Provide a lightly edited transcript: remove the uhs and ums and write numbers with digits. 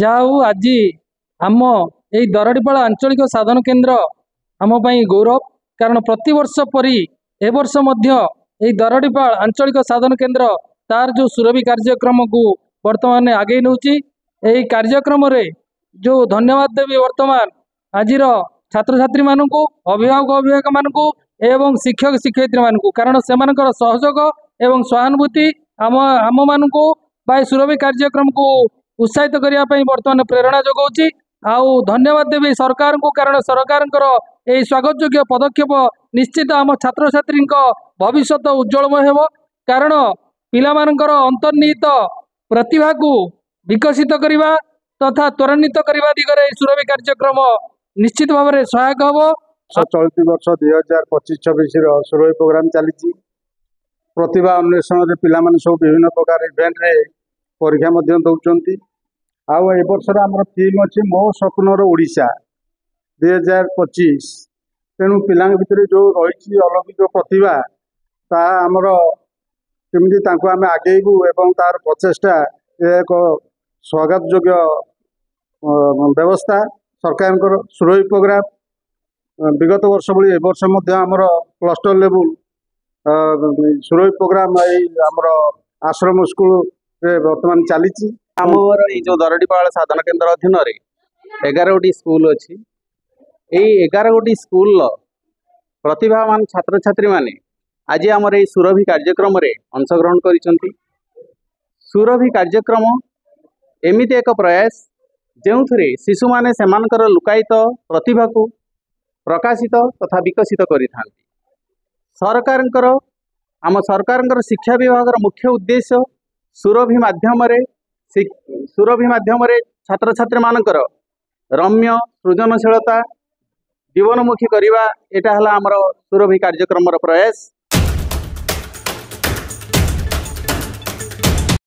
ଯାଉ ଆଜି ଆମ এই ଦରଡ଼ିପାଳ ଆଞ୍ଚଳିକ ସାଧନ କେନ୍ଦ୍ର ଆମ ପାଇଁ ଗୌରବ। କାରଣ ପ୍ରତିବର୍ଷ ପରି ଏ ବର୍ଷ ମଧ୍ୟ এই ଦରଡ଼ିପାଳ ଆଞ୍ଚଳିକ ସାଧନ କେନ୍ଦ୍ର ତାର ଯେଉଁ ସୁରଭି କାର୍ଯ୍ୟକ୍ରମକୁ ବର୍ତ୍ତମାନ ଆଗେଇ ନେଉଛି। এই କାର୍ଯ୍ୟକ୍ରମରେ ଯେଉଁ ଧନ୍ୟବାଦ ଦେବି ବର୍ତ୍ତମାନ ଆଜିର ଛାତ୍ରଛାତ୍ରୀ ମାନଙ୍କୁ, ଅଭିଭାବକ ଅଭିଭାବକ ମାନଙ୍କୁ ଏବଂ ଶିକ୍ଷକ ଶିକ୍ଷୟିତ୍ରୀ ମାନଙ୍କୁ, କାରଣ ସେମାନଙ୍କର ସହଯୋଗ ଏବଂ ସହାନୁଭୂତି ଆମ ମାନଙ୍କୁ ବା এই ସୁରଭି କାର୍ଯ୍ୟକ୍ରମକୁ ଉତ୍ସାହିତ କରିବା ପାଇଁ ବର୍ତ୍ତମାନ ପ୍ରେରଣା ଯୋଗାଉଛି। ଆଉ ଧନ୍ୟବାଦ ଦେବି ସରକାରଙ୍କୁ, କାରଣ ସରକାରଙ୍କର এই ସ୍ୱାଗତଯୋଗ୍ୟ ପଦକ୍ଷେପ ନିଶ୍ଚିତ ଆମ ଛାତ୍ରଛାତ୍ରୀଙ୍କ ଭବିଷ୍ୟତ ଉଜ୍ଜଳମୟ ହେବ। କାରଣ ପିଲାମାନଙ୍କର ଅନ୍ତର୍ନିହିତ ପ୍ରତିଭାକୁ ବିକଶିତ କରିବା ତଥା ତ୍ୱରାନ୍ୱିତ କରିବା ଦିଗରେ এই ସୁରଭି କାର୍ଯ୍ୟକ୍ରମ ନିଶ୍ଚିତ ଭାବରେ ସହାୟକ ହେବ। ଚଳିତ ବର୍ଷ 2025-26 ସୁରଭି ପ୍ରୋଗ୍ରାମ ଚାଲିଛି। ପ୍ରତିଭା ଅନ୍ୱେଷଣରେ ପିଲାମାନେ ସବୁ ବିଭିନ୍ନ ପ୍ରକାର ଇଭେଣ୍ଟରେ ପରୀକ୍ଷା ମଧ୍ୟ ଦେଉଛନ୍ତି। ଆଉ ଏ ବର୍ଷର ଆମର ଥିମ୍ ଅଛି ମୋ ସ୍ୱପ୍ନର ଓଡ଼ିଶା 2025। ତେଣୁ ପିଲାଙ୍କ ଭିତରେ ଯେଉଁ ରହିଛି ଅଲୌକିକ ପ୍ରତିଭା, ତାହା ଆମର କେମିତି ତାଙ୍କୁ ଆମେ ଆଗେଇବୁ ଏବଂ ତାର ପ୍ରଚେଷ୍ଟା ଏକ ସ୍ୱାଗତଯୋଗ୍ୟ ବ୍ୟବସ୍ଥା ସରକାରଙ୍କର ସୁରଭି ପ୍ରୋଗ୍ରାମ। ବିଗତ ବର୍ଷ ଭଳି ଏ ବର୍ଷ ମଧ୍ୟ ଆମର କ୍ଲଷ୍ଟର ଲେବୁଲ ସୁରଭି ପ୍ରୋଗ୍ରାମ ଏଇ ଆମର ଆଶ୍ରମ ସ୍କୁଲରେ ବର୍ତ୍ତମାନ ଚାଲିଛି। ଆମର এই যে দরডিপাଳ সাধন কেন্দ্র অধীନରେ 11টি স্কুল ଅଛି। এই 11টি স্কুলର ପ୍ରତିଭାମାନ ଛାତ୍ରଛାତ୍ରୀମାନେ ଆଜି ଆମର এই ସୁରଭି କାର୍ଯ୍ୟକ୍ରମରେ ଅଂଶଗ୍ରହଣ କରିଛନ୍ତି। ସୁରଭି କାର୍ଯ୍ୟକ୍ରମ ଏମିତି ଏକ ପ୍ରୟାସ ଯେଉଁଥିରେ ଶିଶୁମାନେ ସେମାନଙ୍କର ଲୁକାୟିତ ପ୍ରତିଭାକୁ ପ୍ରକାଶିତ ତଥା ବିକଶିତ କରିଥାନ୍ତି। ଆମ ସରକାରଙ୍କର ଶିକ୍ଷା ବିଭାଗର ମୁଖ୍ୟ ଉଦ୍ଦେଶ୍ୟ ସୁରଭି ମାଧ୍ୟମରେ ଛାତ୍ରଛାତ୍ରୀମାନଙ୍କର ରମ୍ୟ ସୃଜନଶୀଳତା ଜୀବନମୁଖୀ କରିବା, ଏଟା ହେଲା ଆମର ସୁରଭି କାର୍ଯ୍ୟକ୍ରମର ପ୍ରୟାସ।